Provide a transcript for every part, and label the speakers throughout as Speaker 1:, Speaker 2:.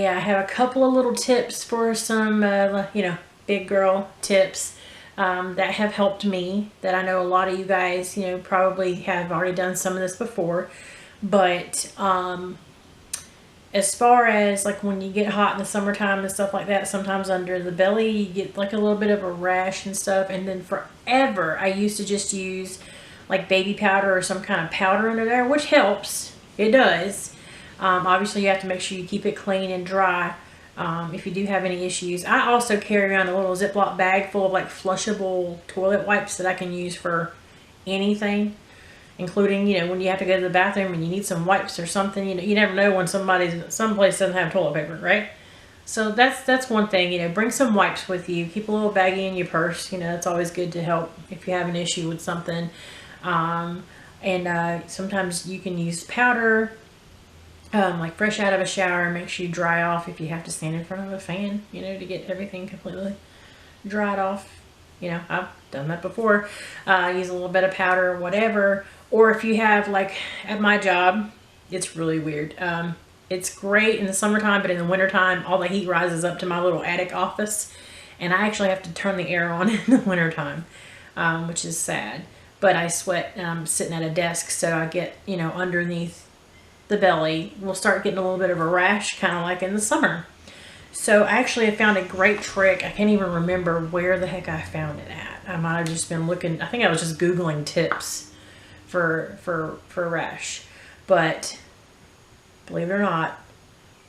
Speaker 1: yeah, I have a couple of little tips for some, you know, big girl tips that have helped me, that I know a lot of you guys, you know, probably have already done some of this before. But as far as like when you get hot in the summertime and stuff like that, sometimes under the belly you get like a little bit of a rash and stuff. And then forever I used to just use like baby powder or some kind of powder under there, which helps. It does. Obviously you have to make sure you keep it clean and dry if you do have any issues. I also carry around a little Ziploc bag full of like flushable toilet wipes that I can use for anything, including, you know, when you have to go to the bathroom and you need some wipes or something. You know, you never know when someplace doesn't have toilet paper, right? So that's one thing. You know, bring some wipes with you. Keep a little baggie in your purse. You know, it's always good to help if you have an issue with something. Sometimes you can use powder, like fresh out of a shower. Make sure you dry off if you have to stand in front of a fan, you know, to get everything completely dried off. You know, I've done that before. Use a little bit of powder or whatever. Or if you have, like at my job, it's really weird. It's great in the summertime, but in the wintertime, all the heat rises up to my little attic office. And I actually have to turn the air on in the wintertime, which is sad. But I sweat and I'm sitting at a desk, so I get, you know, underneath the belly, we'll start getting a little bit of a rash, kind of like in the summer. So actually I found a great trick. I can't even remember where the heck I found it at. I might have just been looking, I think I was just Googling tips for rash. But believe it or not,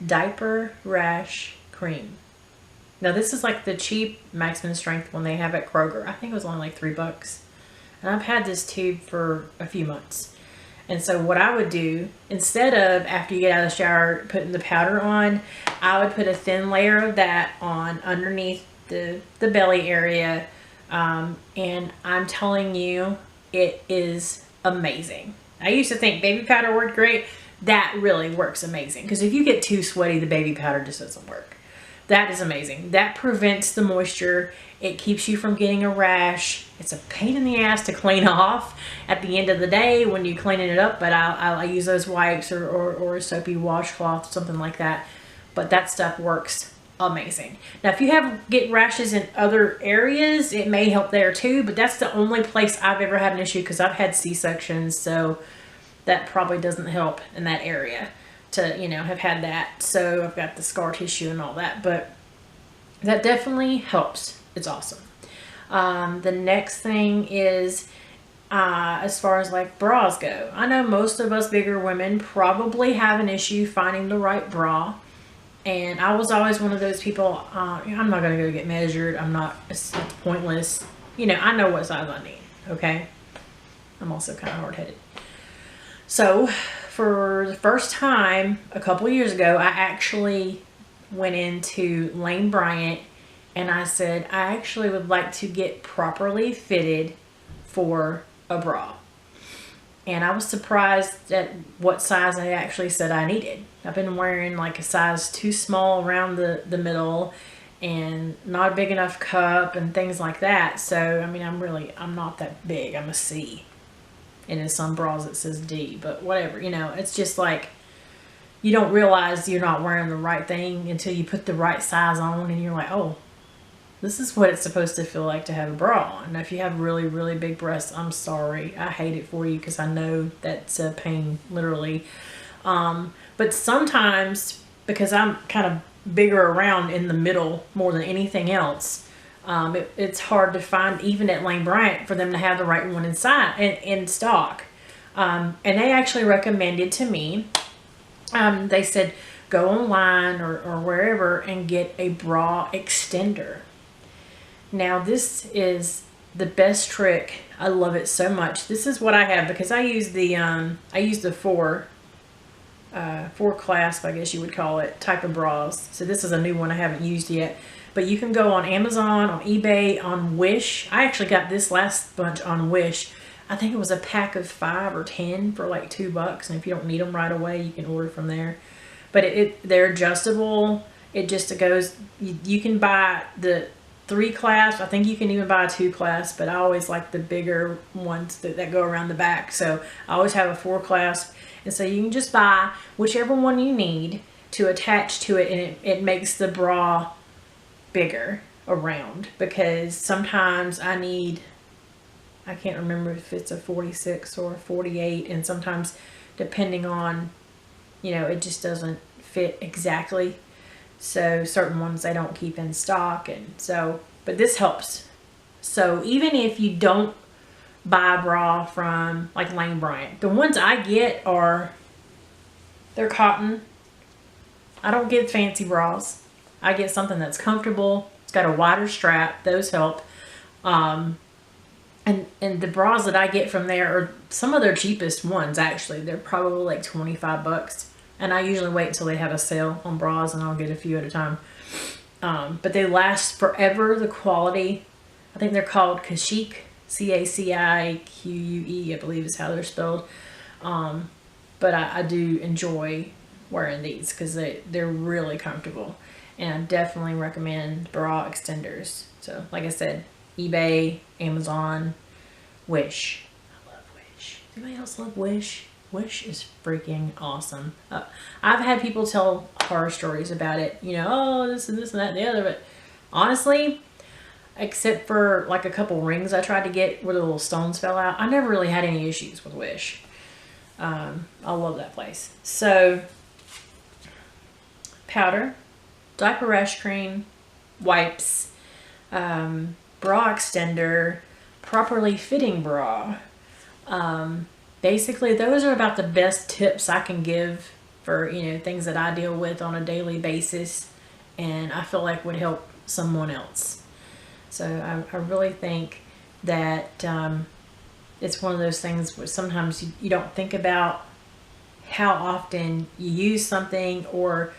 Speaker 1: diaper rash cream. Now this is like the cheap maximum strength one they have at Kroger. I think it was only like $3. And I've had this tube for a few months. And so what I would do, instead of after you get out of the shower putting the powder on, I would put a thin layer of that on underneath the belly area. And I'm telling you, it is amazing. I used to think baby powder worked great. That really works amazing. Because if you get too sweaty, the baby powder just doesn't work. That is amazing. That prevents the moisture. It keeps you from getting a rash. It's a pain in the ass to clean off at the end of the day when you're cleaning it up, but I use those wipes or a soapy washcloth, something like that. But that stuff works amazing. Now, if you get rashes in other areas, it may help there too, but that's the only place I've ever had an issue, because I've had C-sections, so that probably doesn't help in that area to, you know, have had that. So I've got the scar tissue and all that, but that definitely helps. It's awesome. The next thing is, as far as like bras go, I know most of us bigger women probably have an issue finding the right bra. And I was always one of those people, I'm not going to go get measured. It's pointless. You know, I know what size I need. Okay. I'm also kind of hard-headed. So for the first time a couple years ago, I actually went into Lane Bryant and I said, I actually would like to get properly fitted for a bra. And I was surprised at what size I actually said I needed. I've been wearing like a size too small around the middle and not a big enough cup and things like that. So, I mean, I'm not that big. I'm a C. And in some bras it says D, but whatever, you know, it's just like, you don't realize you're not wearing the right thing until you put the right size on and you're like, oh, this is what it's supposed to feel like to have a bra on. Now, if you have really, really big breasts, I'm sorry. I hate it for you because I know that's a pain, literally. But sometimes, because I'm kind of bigger around in the middle more than anything else, it's hard to find, even at Lane Bryant, for them to have the right one in stock. And they actually recommended to me, they said, go online or wherever and get a bra extender. Now, this is the best trick. I love it so much. This is what I have because I use the four clasp, I guess you would call it, type of bras. So this is a new one I haven't used yet. But you can go on Amazon, on eBay, on Wish. I actually got this last bunch on Wish. I think it was a pack of 5 or 10 for like $2. And if you don't need them right away, you can order from there. But they're adjustable. It just goes, you can buy the 3 clasp. I think you can even buy a 2 clasp, but I always like the bigger ones that go around the back. So I always have a 4 clasp. And so you can just buy whichever one you need. to attach to it, and it makes the bra bigger around, because sometimes I can't remember if it's a 46 or a 48, and sometimes depending on, you know, it just doesn't fit exactly. So certain ones they don't keep in stock, and so, but this helps. So even if you don't buy a bra from like Lane Bryant, the ones I get they're cotton. I don't get fancy bras. I get something that's comfortable. It's got a wider strap. Those help. And the bras that I get from there are some of their cheapest ones, actually. They're probably like 25 bucks. And I usually wait until they have a sale on bras, and I'll get a few at a time. But they last forever. The quality, I think they're called Cacique, C-A-C-I-Q-U-E, I believe is how they're spelled. But I do enjoy wearing these because they're really comfortable. And I definitely recommend bra extenders. So like I said, eBay, Amazon, Wish. I love Wish. Does anybody else love Wish? Wish is freaking awesome. I've had people tell horror stories about it. You know, oh, this and this and that and the other. But honestly, except for like a couple rings I tried to get where the little stones fell out, I never really had any issues with Wish. I love that place. So, powder, diaper rash cream, wipes, bra extender, properly fitting bra. Basically, those are about the best tips I can give for, you know, things that I deal with on a daily basis, and I feel like would help someone else. So I really think that it's one of those things where sometimes you don't think about how often you use something, or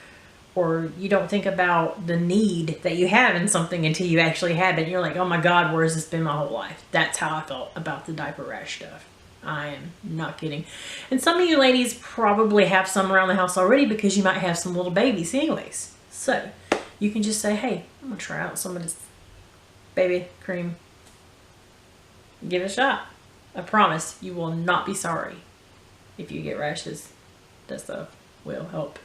Speaker 1: you don't think about the need that you have in something until you actually have it. And you're like, oh my God, where has this been my whole life? That's how I felt about the diaper rash stuff. I am not kidding. And some of you ladies probably have some around the house already, because you might have some little babies anyways. So you can just say, hey, I'm gonna try out some of this baby cream. Give it a shot. I promise you will not be sorry if you get rashes. That stuff will help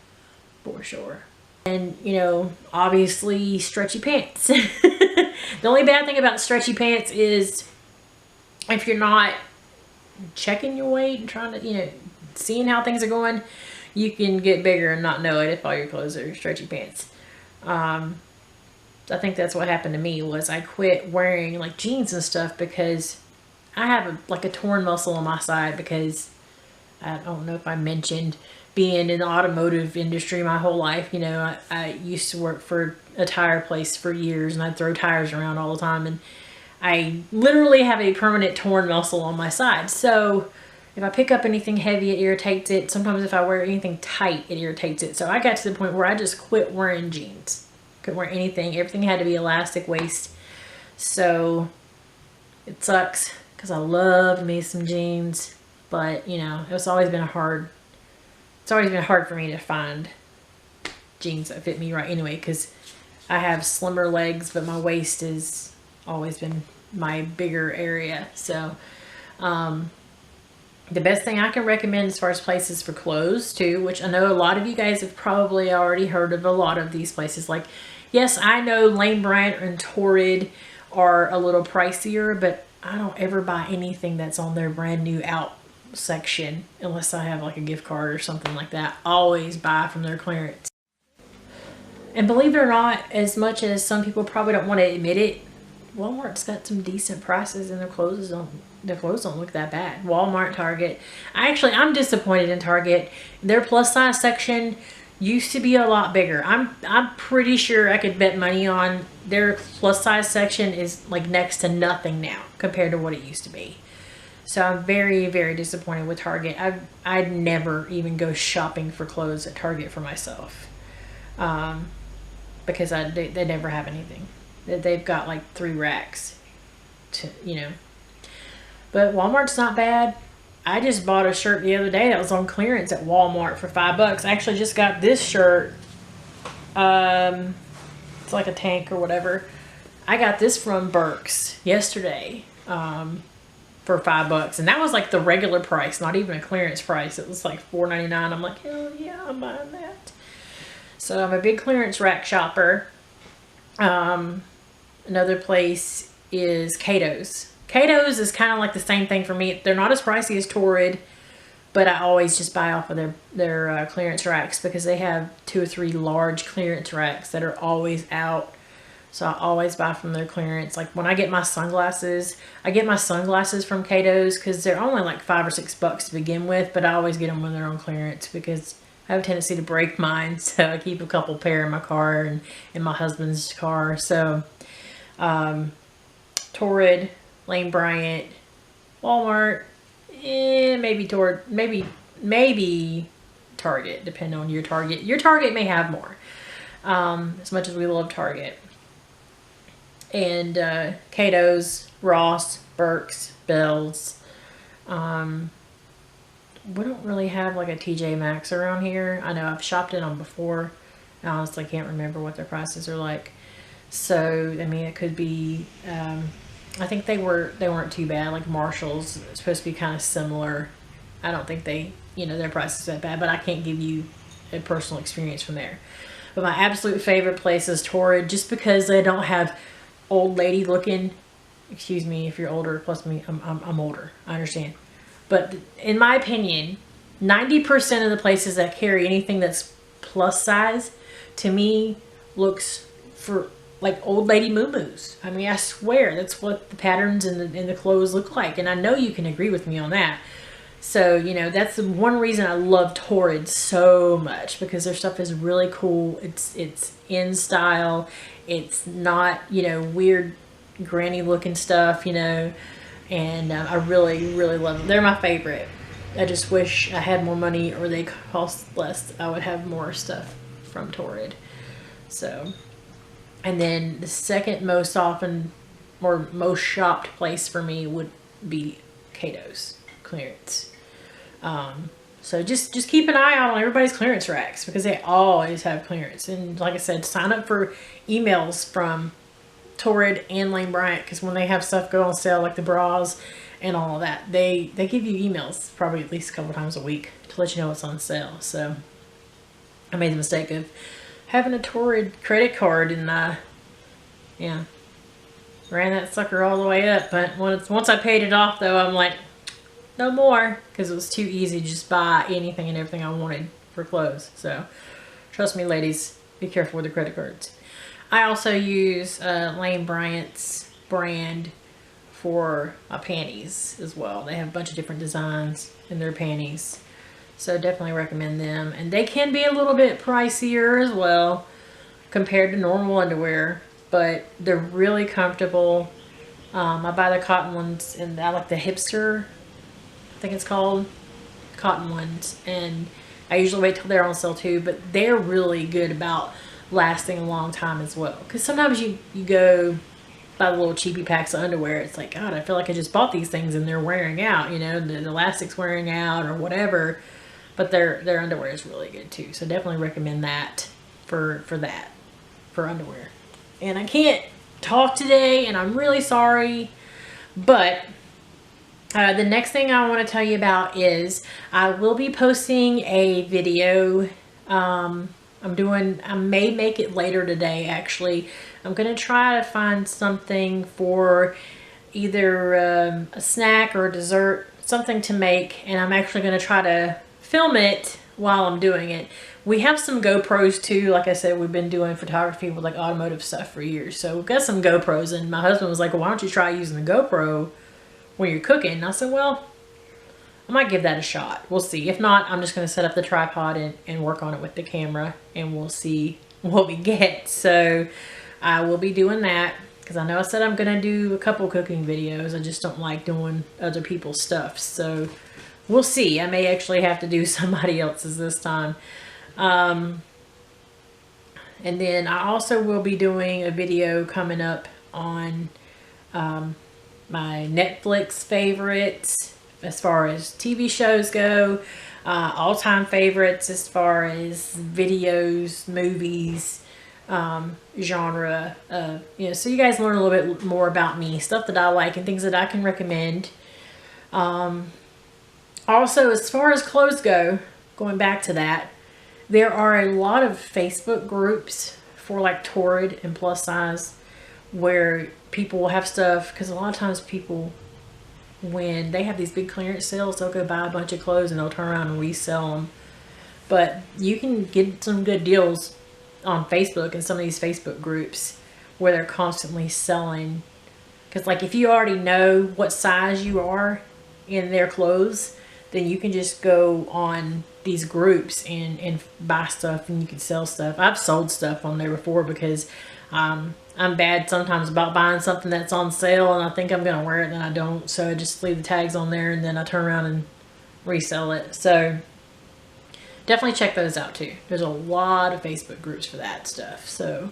Speaker 1: for sure. And, you know, obviously stretchy pants. The only bad thing about stretchy pants is if you're not checking your weight and trying to, you know, seeing how things are going, you can get bigger and not know it if all your clothes are stretchy pants. I think that's what happened to me, was I quit wearing like jeans and stuff because I have like a torn muscle on my side, because I don't know if I mentioned being in the automotive industry my whole life. You know, I used to work for a tire place for years, and I'd throw tires around all the time, and I literally have a permanent torn muscle on my side. So if I pick up anything heavy, it irritates it. Sometimes if I wear anything tight, it irritates it. So I got to the point where I just quit wearing jeans. Couldn't wear anything. Everything had to be elastic waist. So it sucks, because I loved me some jeans. But, you know, it's always been hard for me to find jeans that fit me right anyway, because I have slimmer legs, but my waist has always been my bigger area. So the best thing I can recommend as far as places for clothes too, which I know a lot of you guys have probably already heard of a lot of these places. Like, yes, I know Lane Bryant and Torrid are a little pricier, but I don't ever buy anything that's on their brand new out section unless I have like a gift card or something like that. Always buy from their clearance. And believe it or not, as much as some people probably don't want to admit it, Walmart's got some decent prices, and their clothes don't look that bad. Walmart, Target. I'm disappointed in Target. Their plus size section used to be a lot bigger. I'm pretty sure I could bet money on their plus size section is like next to nothing now compared to what it used to be. So I'm very, very disappointed with Target. I'd never even go shopping for clothes at Target for myself, because they never have anything. They've got like 3 racks, you know. But Walmart's not bad. I just bought a shirt the other day that was on clearance at Walmart for $5. I actually just got this shirt. It's like a tank or whatever. I got this from Burke's yesterday for $5, and that was like the regular price, not even a clearance price. It was like $4.99. I'm like, hell yeah, I'm buying that. So I'm a big clearance rack shopper. Another place is Keto's. Keto's is kind of like the same thing for me. They're not as pricey as Torrid, but I always just buy off of their clearance racks because they have 2 or 3 large clearance racks that are always out. So I always buy from their clearance. Like when I get my sunglasses, I get my sunglasses from Keto's because they're only like $5 or $6 to begin with, but I always get them when they're on clearance because I have a tendency to break mine. So I keep a couple pair in my car and in my husband's car. So Torrid, Lane Bryant, Walmart, maybe maybe Target, depending on your Target. Your Target may have more, as much as we love Target. And Keto's, Ross, Burke's, Bell's. We don't really have like a TJ Maxx around here. I know I've shopped in them before. I honestly can't remember what their prices are like. So I mean, it could be. I think they weren't too bad. Like Marshall's is supposed to be kind of similar. I don't think their prices are that bad, but I can't give you a personal experience from there. But my absolute favorite place is Torrid, just because they don't have old lady looking. Excuse me if you're older. Plus me, I'm older. I understand. But in my opinion, 90% of the places that carry anything that's plus size, to me, looks for like old lady moo-moos. I mean, I swear that's what the patterns and the clothes look like. And I know you can agree with me on that. So, that's the one reason I love Torrid so much, because their stuff is really cool. It's in style. It's not, weird granny looking stuff, and I really, really love them. They're my favorite. I just wish I had more money or they cost less. I would have more stuff from Torrid. So, and then the second most shopped place for me would be Keto's clearance. So just keep an eye out on everybody's clearance racks because they always have clearance. And like I said, sign up for emails from Torrid and Lane Bryant, because when they have stuff go on sale, like the bras and all of that, they give you emails probably at least a couple times a week to let you know what's on sale. So I made the mistake of having a Torrid credit card and ran that sucker all the way up. But once I paid it off though, I'm like, no more, because it was too easy to just buy anything and everything I wanted for clothes. So trust me, ladies, be careful with the credit cards. I also use Lane Bryant's brand for my panties as well. They have a bunch of different designs in their panties, so definitely recommend them. And they can be a little bit pricier as well compared to normal underwear, but they're really comfortable. I buy the cotton ones, and I like the hipster, I think it's called, cotton ones, and I usually wait till they're on sale too, but they're really good about lasting a long time as well. Because sometimes you go buy the little cheapy packs of underwear, it's like, God, I feel like I just bought these things and they're wearing out, the elastic's wearing out or whatever, but their underwear is really good too. So definitely recommend that for underwear. And I can't talk today, and I'm really sorry, but the next thing I want to tell you about is I will be posting a video. I may make it later today, actually. I'm going to try to find something for either a snack or a dessert, something to make, and I'm actually going to try to film it while I'm doing it. We have some GoPros too. Like I said, we've been doing photography with like automotive stuff for years. So we've got some GoPros, and my husband was like, well, why don't you try using the GoPro when you're cooking? And I said, well, I might give that a shot. We'll see. If not, I'm just going to set up the tripod and work on it with the camera, and we'll see what we get. So I will be doing that, because I know I said I'm going to do a couple cooking videos. I just don't like doing other people's stuff. So we'll see. I may actually have to do somebody else's this time. And then I also will be doing a video coming up on my Netflix favorites as far as TV shows go, all-time favorites as far as videos, movies, genre, so you guys learn a little bit more about me, stuff that I like and things that I can recommend. Also, as far as clothes go, going back to that, there are a lot of Facebook groups for like Torrid and plus size where people will have stuff, because a lot of times people, when they have these big clearance sales, they'll go buy a bunch of clothes and they'll turn around and resell them. But you can get some good deals on Facebook and some of these Facebook groups where they're constantly selling. Because like if you already know what size you are in their clothes, then you can just go on these groups and buy stuff, and you can sell stuff. I've sold stuff on there before because I'm bad sometimes about buying something that's on sale and I think I'm gonna wear it and I don't, so I just leave the tags on there and then I turn around and resell it. So definitely check those out too. There's a lot of Facebook groups for that stuff. So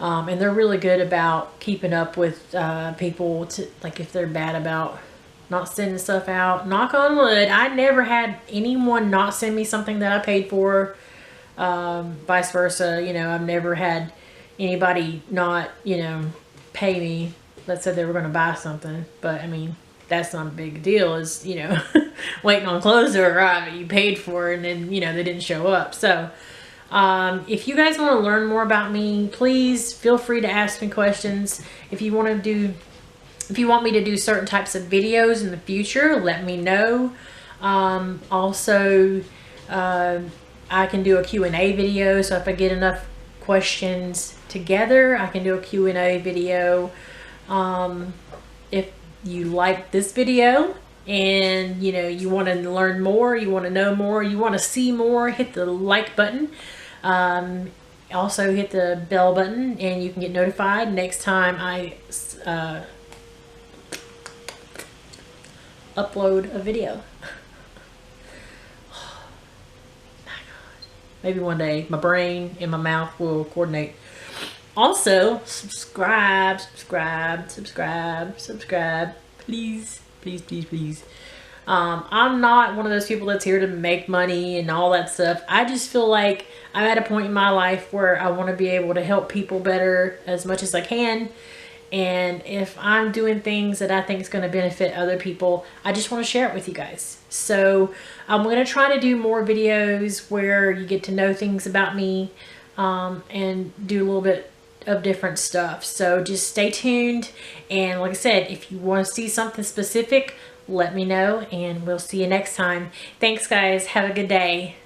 Speaker 1: and they're really good about keeping up with people to, like, if they're bad about not sending stuff out. Knock on wood, I never had anyone not send me something that I paid for. Vice versa, you know, I've never had anybody not, you know, pay me that said they were going to buy something. But I mean, that's not a big deal, is, you know, waiting on clothes to arrive that you paid for and then, you know, they didn't show up. So if you guys want to learn more about me, please feel free to ask me questions. If you want me to do certain types of videos in the future, let me know. Also, I can do a Q&A video. So if I get enough questions together, I can do a Q&A video. If you like this video and you know you want to learn more, you want to know more, you want to see more, hit the like button. Also hit the bell button and you can get notified next time I upload a video. Oh my God. Maybe one day my brain and my mouth will coordinate. Also, subscribe. Please, please, please, please. I'm not one of those people that's here to make money and all that stuff. I just feel like I'm at a point in my life where I want to be able to help people better as much as I can. And if I'm doing things that I think is going to benefit other people, I just want to share it with you guys. So I'm going to try to do more videos where you get to know things about me, and do a little bit of different stuff. So just stay tuned. And like I said, if you want to see something specific, let me know and we'll see you next time. Thanks guys. Have a good day.